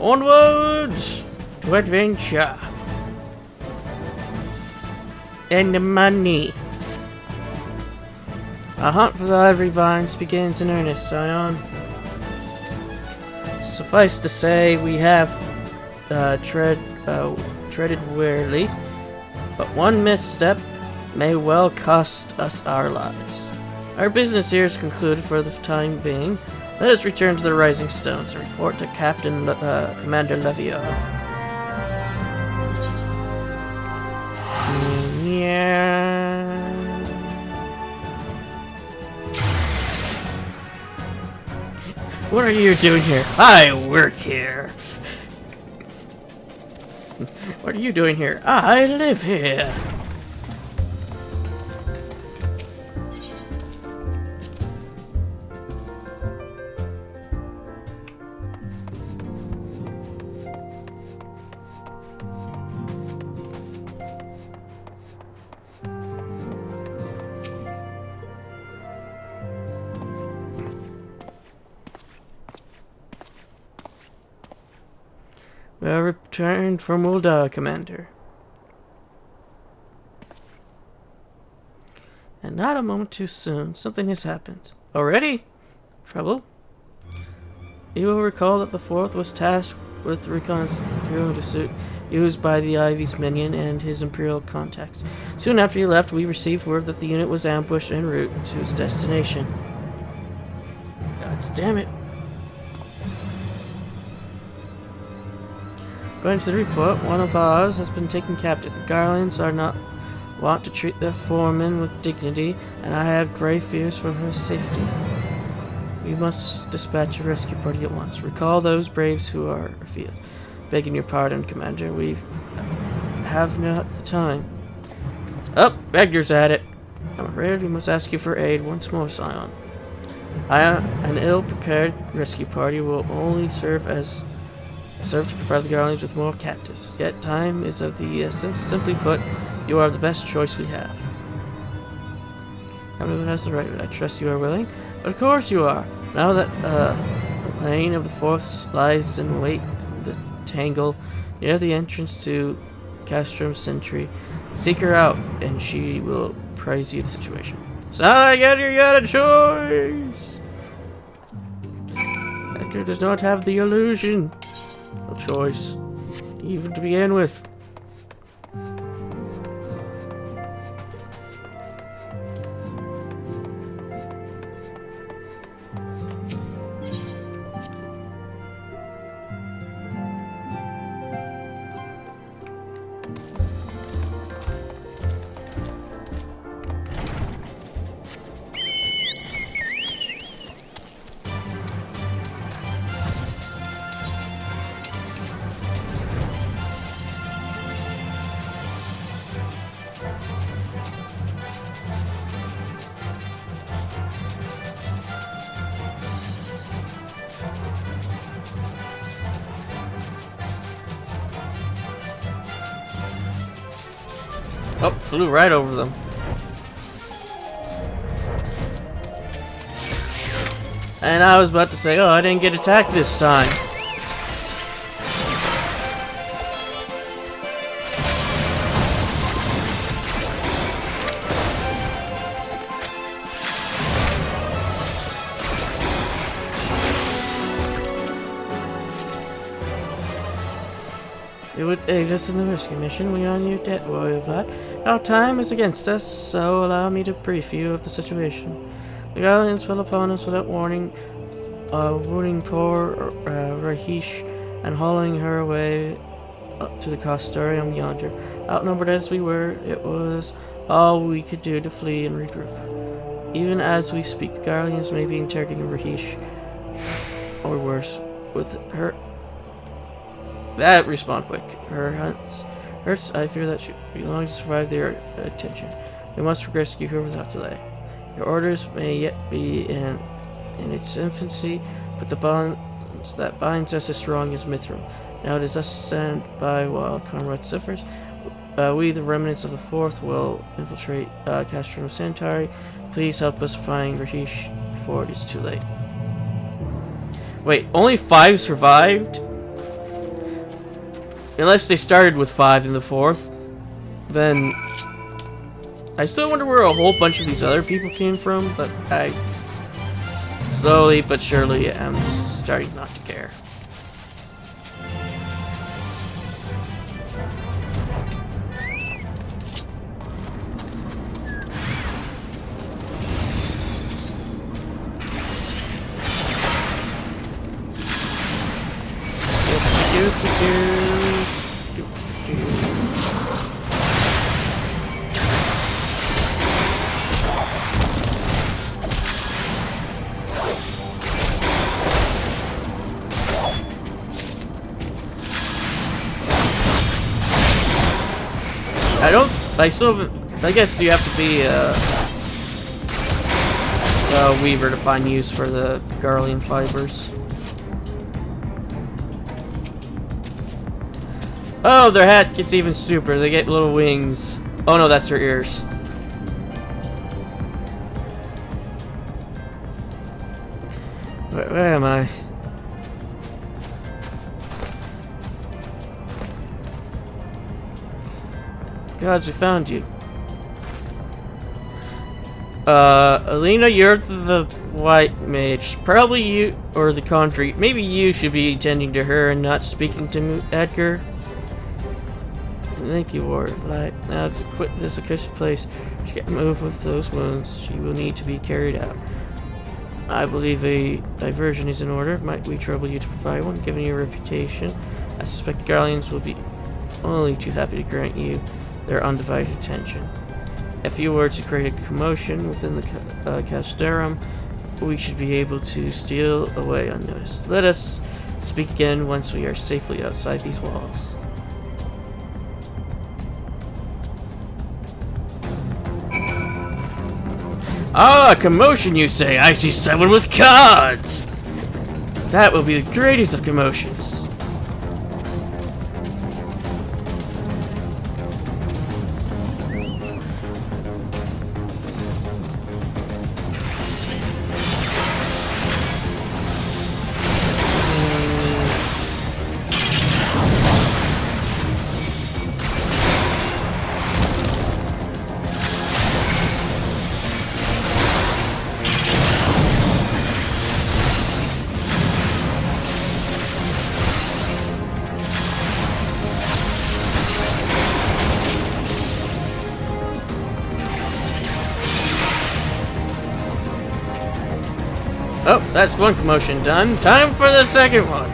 Onwards to adventure and the money. A hunt for the ivory vines begins in earnest, Scion. Suffice to say, we have treaded warily, but one misstep may well cost us our lives. Our business here is concluded for the time being. Let us return to the Rising Stones and report to Commander Levion. Yeah. What are you doing here? I work here. What are you doing here? I live here. We are returned from Ulda, Commander. And not a moment too soon. Something has happened. Already? Trouble? You will recall that the 4th was tasked with reconnaissance used by the IV's minion and his Imperial contacts. Soon after he left, we received word that the unit was ambushed en route to its destination. God damn it. According to the report, one of ours has been taken captive. The Garlands are not wont to treat their foreman with dignity, and I have grave fears for her safety. We must dispatch a rescue party at once. Recall those braves who are afield. Begging your pardon, Commander. We have not the time. Oh, Ragnor's at it. I'm afraid we must ask you for aid once more, Scion. An ill-prepared rescue party will only serve to provide the Garlands with more captives. Yet time is of the essence. Simply put, you are the best choice we have. Everyone has the right. I trust you are willing. But of course you are. Now that the lane of the 4th lies in wait the tangle near the entrance to Castrum Sentry, seek her out, and she will praise you the situation. So I get you got a choice. Hector does not have the illusion. No choice, even to begin with. Oh, flew right over them. And I was about to say, oh, I didn't get attacked this time. It would aid us in the rescue mission. We are on your debt, Warrior Vlad. Our time is against us, so allow me to brief you of the situation. The Garlands fell upon us without warning, wounding poor Rahish and hauling her away up to the Costorium yonder. Outnumbered as we were, it was all we could do to flee and regroup. Even as we speak, the Garlands may be interrogating Rahish, or worse, with her. That respawn quick. Her hurts. I fear that she will be long to survive their attention. We must rescue her without delay. Your orders may yet be in its infancy, but the bonds that binds us as strong as Mithril. Now it is us to stand by while Comrade suffers. We, the remnants of the 4th, will infiltrate Castrum Centauri. Please help us find Rahish before it is too late. Wait, only 5 survived? Unless they started with 5 in the 4th, then I still wonder where a whole bunch of these other people came from, but I slowly but surely am starting not to care. I guess you have to be a weaver to find use for the Garlean fibers. Oh, their hat gets even stupider. They get little wings. Oh no, that's their ears. Where am I? Gods, we found you. Alina, you're the white mage. Probably you, or the conjurer. Maybe you should be tending to her and not speaking to Edgar. Thank you, Ward. Light. Now to quit this accursed place. To get moved with those wounds, she will need to be carried out. I believe a diversion is in order. Might we trouble you to provide one, given your reputation? I suspect the Garleans will be only too happy to grant you their undivided attention. If you were to create a commotion within the Castellum, we should be able to steal away unnoticed. Let us speak again once we are safely outside these walls. Ah, commotion, you say? I see someone with cards! That will be the greatest of commotions. Oh, that's one commotion done. Time for the second one.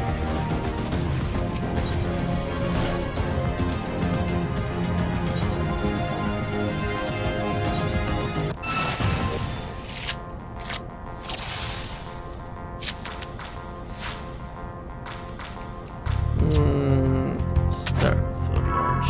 Start with the launch.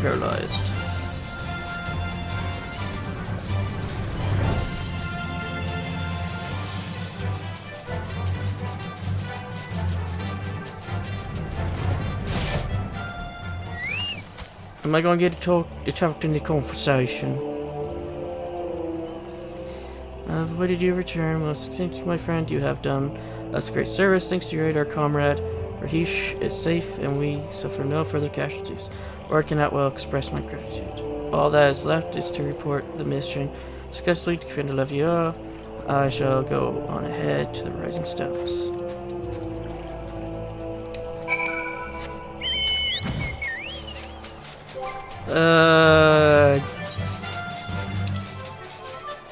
paralyzed. Am I going to get trapped in the conversation? I've awaited your return. Well, thanks to my friend, you have done us great service. Thanks to your aid, our comrade Rahish is safe, and we suffer no further casualties. Or I cannot well express my gratitude. All that is left is to report the mission successfully to Commander Levier. I shall go on ahead to the Rising Stones.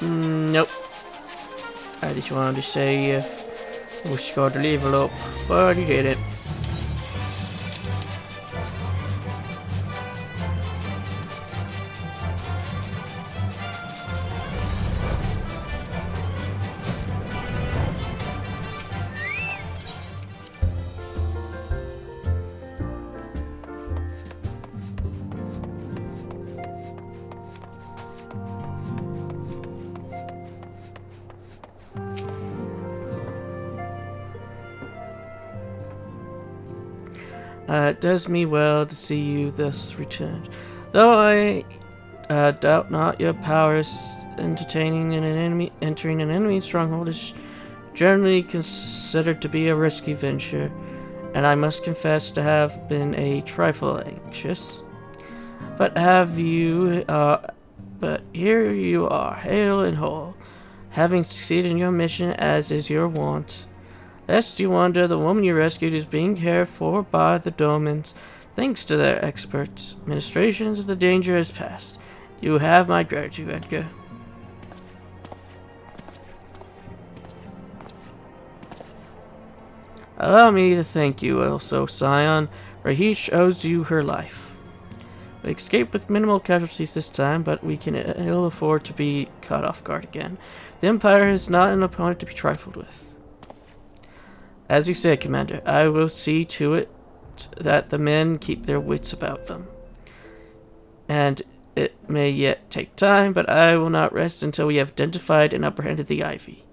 Nope. I just wanted to say we should go to level up, but you did it. It does me well to see you thus returned. Though I doubt not your powers entering an enemy stronghold is generally considered to be a risky venture, and I must confess to have been a trifle anxious. But here you are, hale and whole, having succeeded in your mission as is your wont. Lest you wonder, the woman you rescued is being cared for by the Domans. Thanks to their expert ministrations, the danger has passed. You have my gratitude, Edgar. Allow me to thank you also, Scion. Rahish owes you her life. We escaped with minimal casualties this time, but we can ill afford to be caught off guard again. The Empire is not an opponent to be trifled with. As you say, Commander, I will see to it that the men keep their wits about them. And it may yet take time, but I will not rest until we have identified and apprehended the Ivy.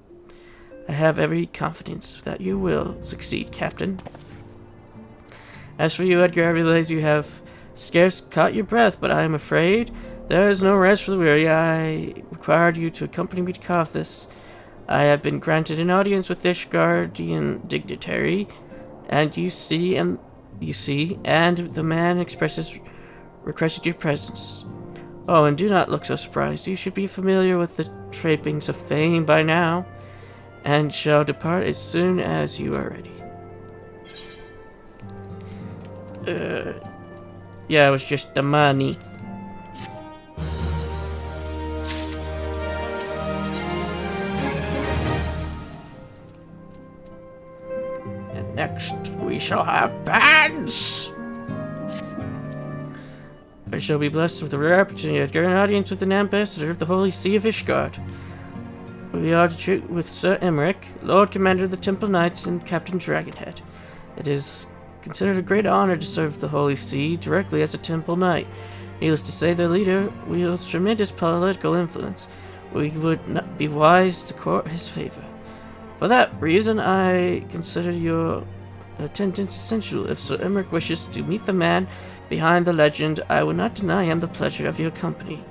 I have every confidence that you will succeed, Captain. As for you, Edgar, I realize you have scarce caught your breath, but I am afraid there is no rest for the weary. I required you to accompany me to Carthus. I have been granted an audience with this guardian dignitary, and you see, and the man requested your presence. Oh, and do not look so surprised. You should be familiar with the trappings of fame by now, and shall depart as soon as you are ready. Yeah, it was just the money. Next, we shall have bands! I shall be blessed with the rare opportunity to get an audience with an ambassador of the Holy See of Ishgard. We are to treat with Sir Emmerich, Lord Commander of the Temple Knights and Captain Dragonhead. It is considered a great honor to serve the Holy See directly as a Temple Knight. Needless to say, their leader wields tremendous political influence. We would not be wise to court his favor. For that reason, I consider your attendance essential. If Sir Emmerich wishes to meet the man behind the legend, I will not deny him the pleasure of your company.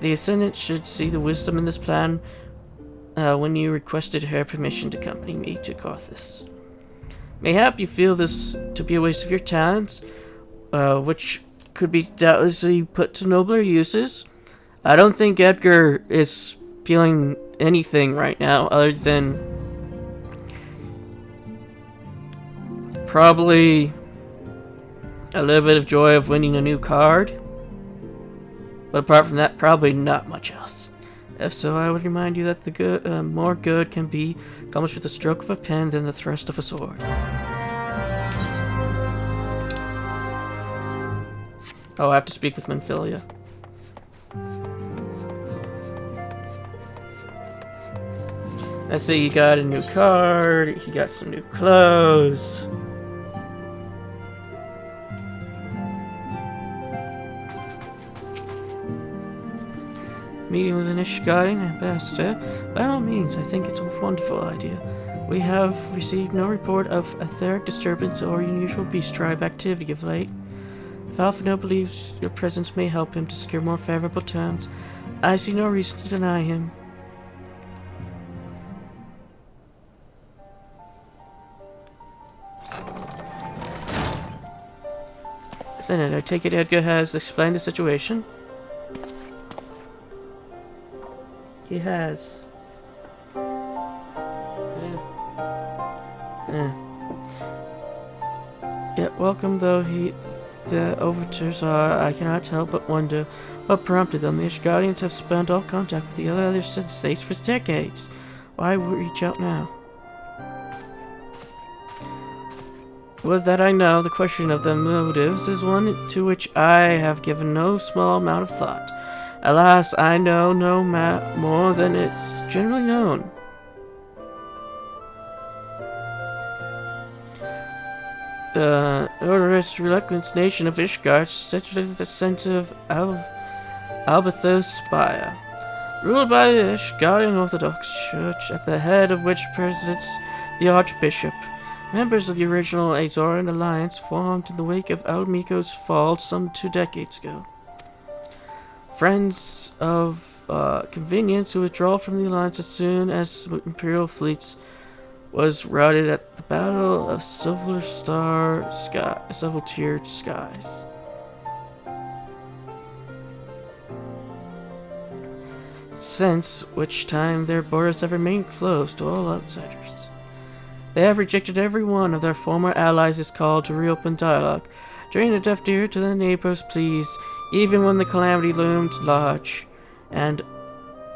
The Ascendant should see the wisdom in this plan when you requested her permission to accompany me to Carthus. Mayhap you feel this to be a waste of your talents, which could be doubtlessly put to nobler uses. I don't think Edgar is feeling anything right now other than probably a little bit of joy of winning a new card. But apart from that, probably not much else. If so, I would remind you that the more good can be accomplished with the stroke of a pen than the thrust of a sword. Oh, I have to speak with Menphilia. Let's see, he got a new card, he got some new clothes. meeting with an Ishgarding ambassador? By all means, I think it's a wonderful idea. We have received no report of etheric disturbance or unusual beast tribe activity of late. If Alphino believes your presence may help him to secure more favorable terms, I see no reason to deny him. Senate, I take it Edgar has explained the situation? He has. Yet welcome though the overtures are, I cannot help but wonder what prompted them. The Ishgardians have spurned all contact with the other states for decades. Why reach out now? With that I know, the question of their motives is one to which I have given no small amount of thought. Alas, I know no more than is generally known. The odorous, reluctant nation of Ishgard, situated at the center of Albathos Spire, ruled by the Ishgardian Orthodox Church, at the head of which presides the Archbishop. Members of the original Azoran alliance formed in the wake of Almiko's fall some 2 decades ago. Friends of convenience who withdraw from the alliance as soon as Imperial fleets was routed at the Battle of Silver Tiered Skies. Since which time their borders have remained closed to all outsiders. They have rejected every one of their former allies' call to reopen dialogue, turning a deaf ear to the neighbors' pleas, even when the calamity loomed large. And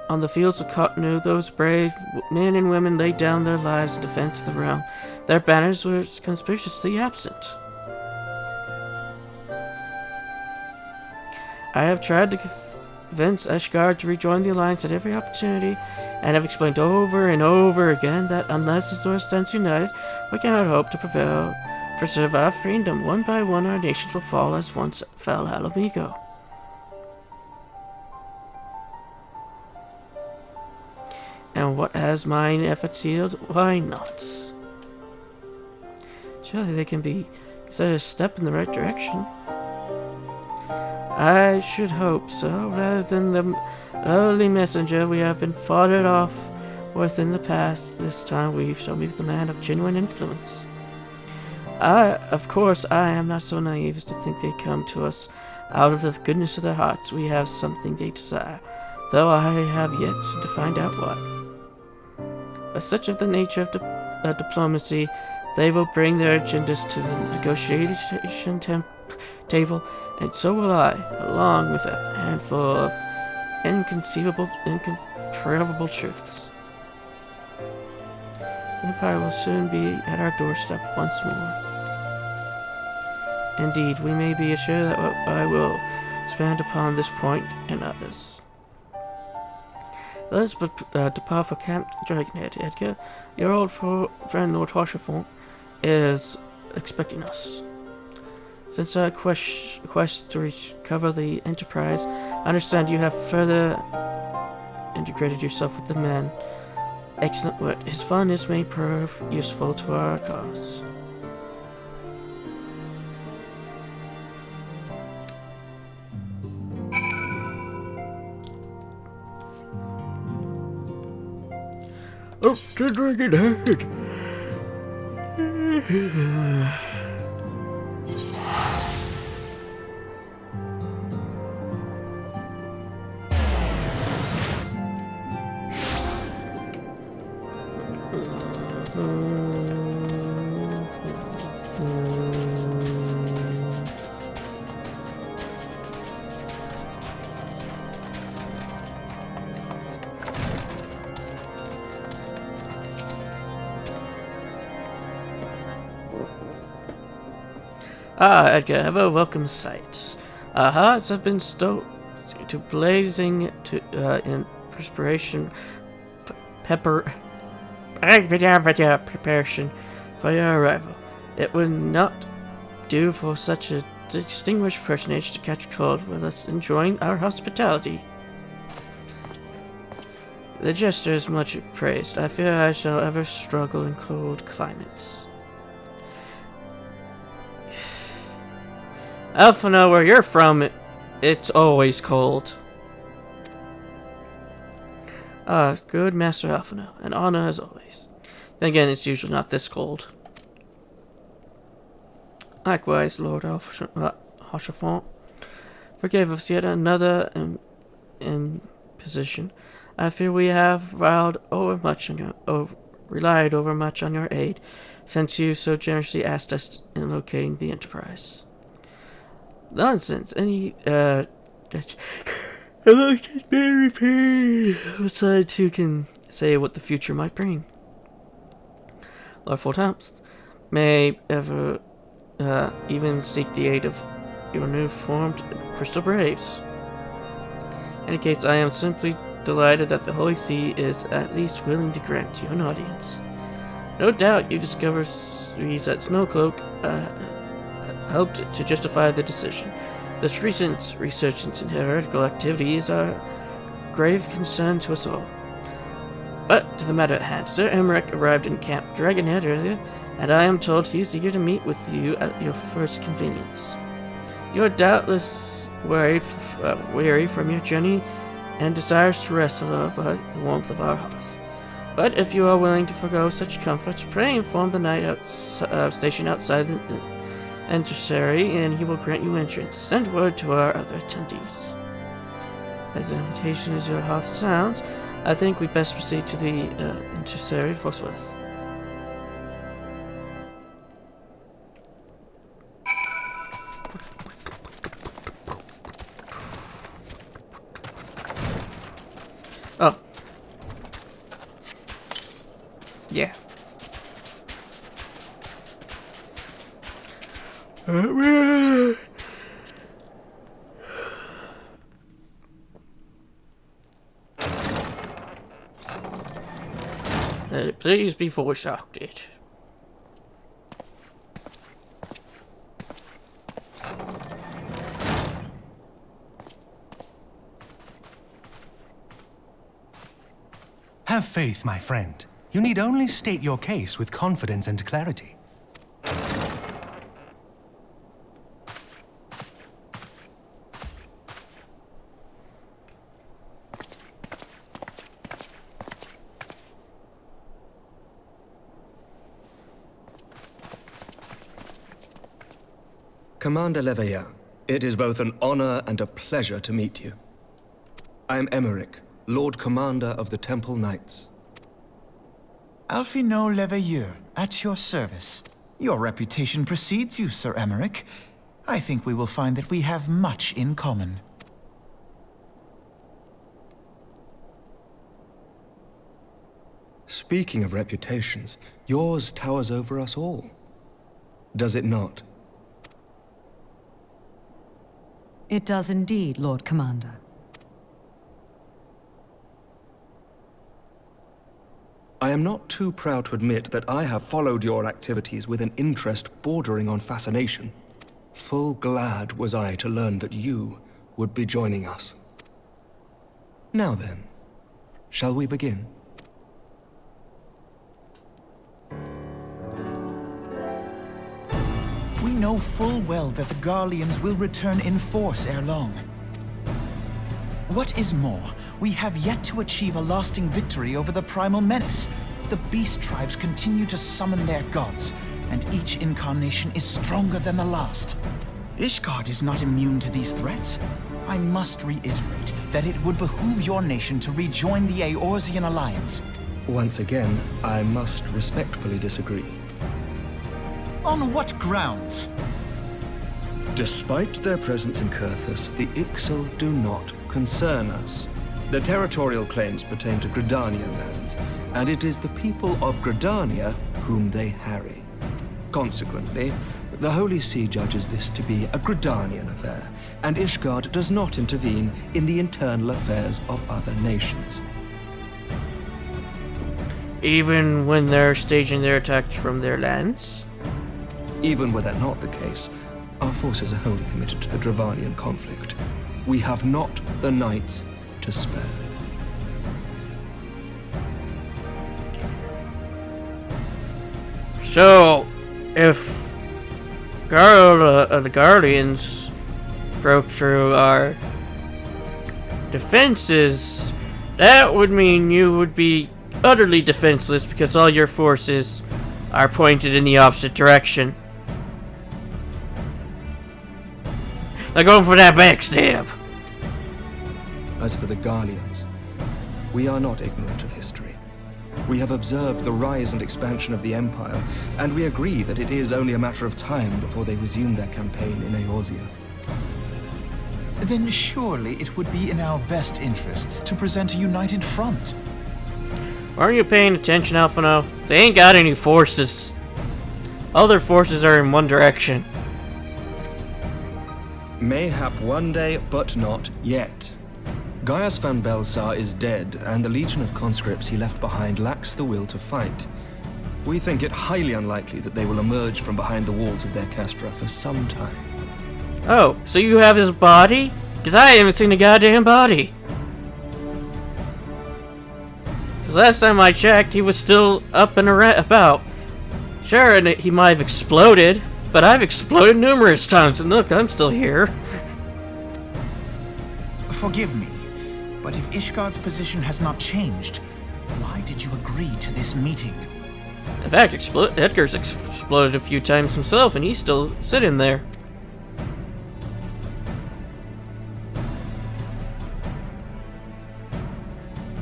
on the fields of Cottonwood, those brave men and women laid down their lives in defense of the realm. Their banners were conspicuously absent. I have tried to convince Ishgard to rejoin the alliance at every opportunity, and have explained over and over again that unless Azor stands united, we cannot hope to preserve our freedom. One by one our nations will fall as once fell Alamigo. And what has mine efforts yielded? Why not? Surely they can be considered a step in the right direction. I should hope so, rather than the lowly messenger we have been foddered off with in the past. This time we shall meet the man of genuine influence. Of course, I am not so naive as to think they come to us out of the goodness of their hearts. We have something they desire, though I have yet to find out what. But such of the nature of diplomacy, they will bring their agendas to the negotiation table, and so will I, along with a handful of incontrovertible truths. The Empire will soon be at our doorstep once more. Indeed, we may be assured that I will expand upon this point and others. Let us depart for Camp Dragonhead, Edgar. Your old friend Lord Harshafont is expecting us. Since our quest to recover the Enterprise, I understand you have further integrated yourself with the men. Excellent work. His fondness may prove useful to our cause. Up to Dragonhead! Edgar, have a welcome sight. Our hearts have been stoked to blazing in preparation for your arrival. It would not do for such a distinguished personage to catch cold with us enjoying our hospitality. The gesture is much praised. I fear I shall ever struggle in cold climates. Alphino, where you're from, it's always cold. Ah, good Master Alphino. An honor as always. Then again, it's usually not this cold. Likewise, Lord Rochefort, forgive us yet another imposition. I fear we have relied overmuch on your aid, since you so generously asked us in locating the Enterprise. Nonsense. Any, besides, who can say what the future might bring? Lord Fortamps may ever even seek the aid of your new formed Crystal Braves. In any case, I am simply delighted that the Holy See is at least willing to grant you an audience. No doubt you discover that Snowcloak helped to justify the decision. This recent resurgence in heretical activity is a grave concern to us all. But to the matter at hand, Sir Emmerich arrived in Camp Dragonhead earlier, and I am told he is eager to meet with you at your first convenience. You are doubtless weary from your journey and desires to rest a little by the warmth of our hearth. But if you are willing to forego such comforts, pray inform the knight stationed outside the emissary, and he will grant you entrance. Send word to our other attendees. As an invitation as your hearth sounds, I think we best proceed to the emissary forthwith. Oh. Yeah. Let it please be voice acted. Have faith, my friend. You need only state your case with confidence and clarity. Commander Levelin, it is both an honor and a pleasure to meet you. I am Emmerich, Lord Commander of the Temple Knights. Alphino Leveilleur, at your service. Your reputation precedes you, Sir Emmerich. I think we will find that we have much in common. Speaking of reputations, yours towers over us all. Does it not? It does indeed, Lord Commander. I am not too proud to admit that I have followed your activities with an interest bordering on fascination. Full glad was I to learn that you would be joining us. Now then, shall we begin? We know full well that the Garleans will return in force ere long. What is more, we have yet to achieve a lasting victory over the Primal Menace. The beast tribes continue to summon their gods, and each incarnation is stronger than the last. Ishgard is not immune to these threats. I must reiterate that it would behoove your nation to rejoin the Eorzean Alliance. Once again, I must respectfully disagree. On what grounds? Despite their presence in Kurthus, the Ixal do not concern us. Their territorial claims pertain to Gridanian lands, and it is the people of Gridania whom they harry. Consequently, the Holy See judges this to be a Gridanian affair, and Ishgard does not intervene in the internal affairs of other nations. Even when they're staging their attacks from their lands? Even were that not the case, our forces are wholly committed to the Dravanian conflict. We have not the knights to spare. So, if the Guardians broke through our defenses, that would mean you would be utterly defenseless because all your forces are pointed in the opposite direction. They're going for that backstab. As for the Garleans, we are not ignorant of history. We have observed the rise and expansion of the Empire, and we agree that it is only a matter of time before they resume their campaign in Eorzea. Then surely it would be in our best interests to present a united front. Aren't you paying attention, Alphino? They ain't got any forces. All their forces are in one direction. Mayhap one day, but not yet. Gaius van Belsar is dead, and the legion of conscripts he left behind lacks the will to fight. We think it highly unlikely that they will emerge from behind the walls of their castra for some time. Oh, so you have his body? Because I haven't seen the goddamn body. Because last time I checked, he was still up and about. Sure, and he might have exploded, but I've exploded numerous times, and look, I'm still here. Forgive me, but if Ishgard's position has not changed, why did you agree to this meeting? In fact, Edgar's exploded a few times himself, and he's still sitting there.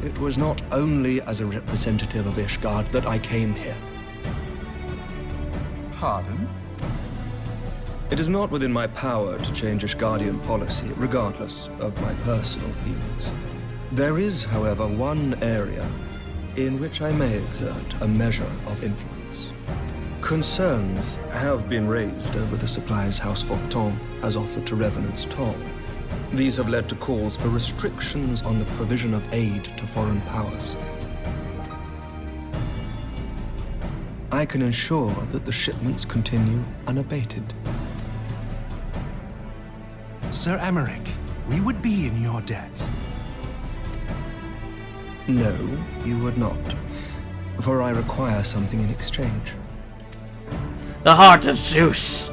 It was not only as a representative of Ishgard that I came here. Pardon? It is not within my power to change Ishgardian policy, regardless of my personal feelings. There is, however, one area in which I may exert a measure of influence. Concerns have been raised over the supplies House Fortin has offered to Revenant's Toll. These have led to calls for restrictions on the provision of aid to foreign powers. I can ensure that the shipments continue unabated. Sir Emmerich, we would be in your debt. No, you would not. For I require something in exchange. The heart of Zeus!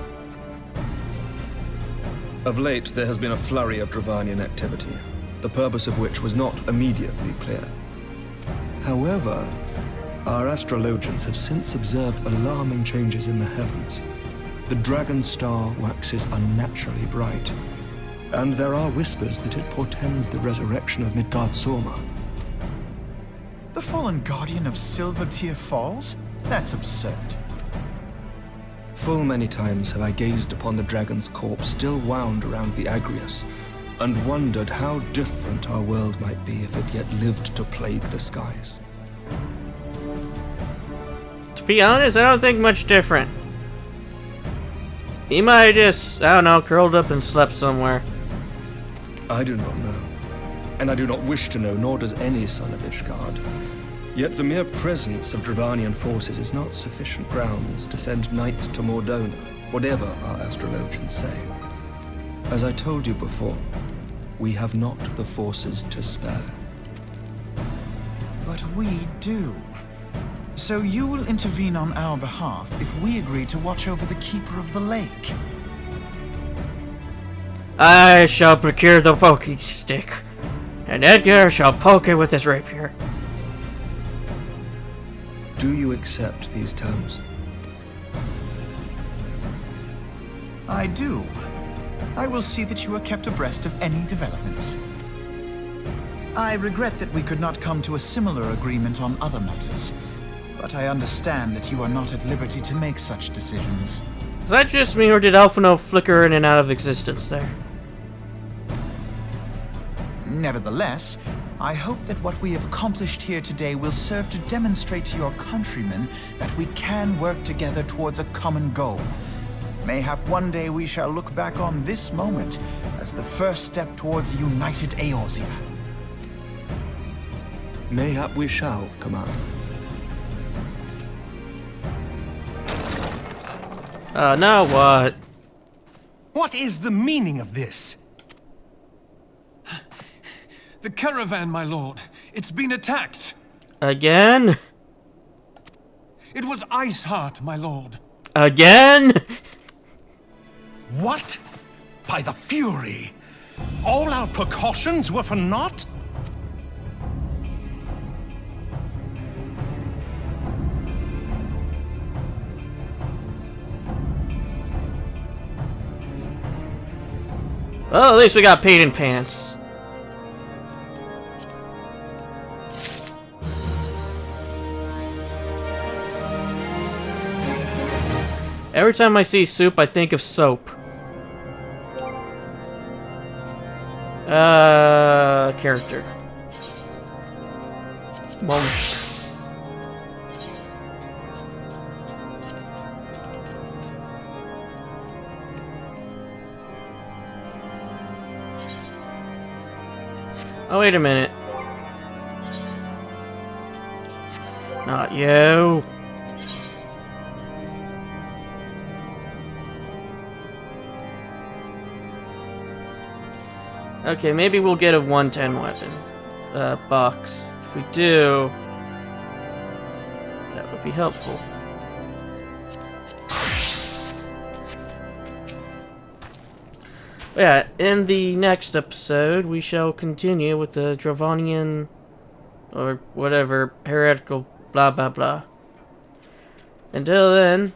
Of late, there has been a flurry of Dravanian activity, the purpose of which was not immediately clear. However, our astrologians have since observed alarming changes in the heavens. The dragon star waxes unnaturally bright, and there are whispers that it portends the resurrection of Midgard-Sorma. The fallen guardian of Silvertear Falls? That's absurd. Full many times have I gazed upon the dragon's corpse still wound around the Agrius, and wondered how different our world might be if it yet lived to plague the skies. To be honest, I don't think much different. He might have just, I don't know, curled up and slept somewhere. I do not know, and I do not wish to know, nor does any son of Ishgard. Yet the mere presence of Dravanian forces is not sufficient grounds to send knights to Mordona, whatever our astrologians say. As I told you before, we have not the forces to spare. But we do. So you will intervene on our behalf if we agree to watch over the Keeper of the Lake. I shall procure the poking stick, and Edgar shall poke it with his rapier. Do you accept these terms? I do. I will see that you are kept abreast of any developments. I regret that we could not come to a similar agreement on other matters, but I understand that you are not at liberty to make such decisions. Is that just me, or did Alphino flicker in and out of existence there? Nevertheless, I hope that what we have accomplished here today will serve to demonstrate to your countrymen that we can work together towards a common goal. Mayhap one day we shall look back on this moment as the first step towards a united Eorzea. Mayhap we shall, Commander. Now what? What is the meaning of this? The caravan, my lord. It's been attacked. Again? It was Iceheart, my lord. Again? What? By the Fury! All our precautions were for naught? Well, at least we got paid in pants. Every time I see soup, I think of soap. Character. Moment. Oh, wait a minute. Not you. Okay, maybe we'll get a 110 weapon box. If we do, that would be helpful. Yeah, in the next episode, we shall continue with the Dravonian, or whatever, heretical blah blah blah. Until then,